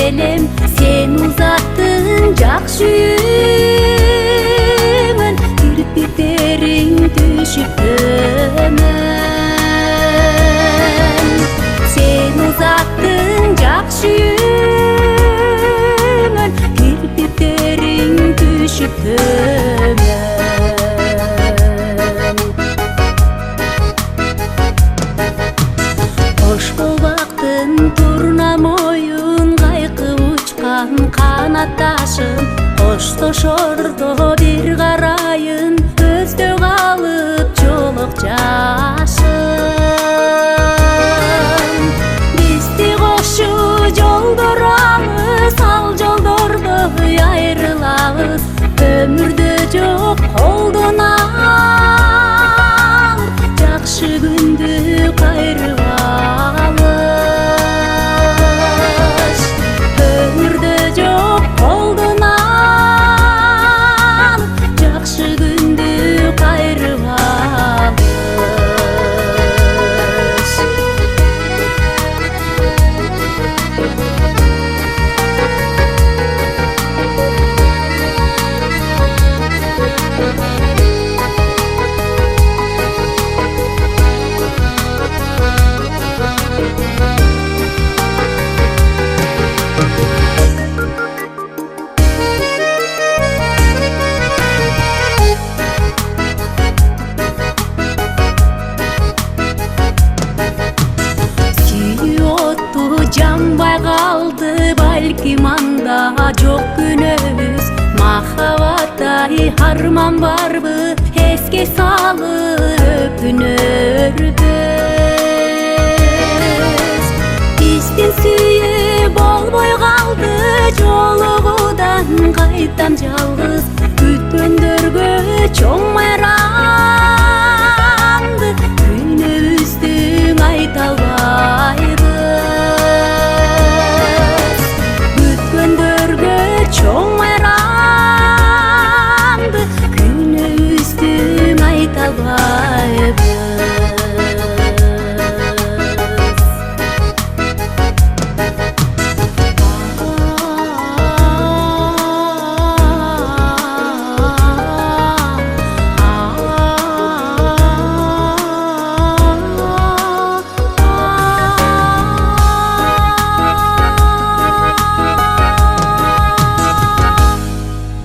элем сен узаттың жакшы үйүңөн кирпиктериң түшүп төмөн сен узаттың жакшы үйүңөн кирпиктериң түшүп төмөн кош болбактын турна моюн кайкы учкан канатташын коштошордо бир карайын көздө калып жолок жашын бизди кошуу жолдорамыз ал жолдордо айрылабыз өмүрдө жок колдон алып жакшы күндү кайрып алыш өмүрдө жок колдон алып жакшы күндү кайрып алыш жанбай калды балким анда жок күнөөбүз махабаттай арман барбы эске салып өкүнөрбүз биздин сүйүү болбой калды жолугудан кайтам жалгыз күткөндөргө чоң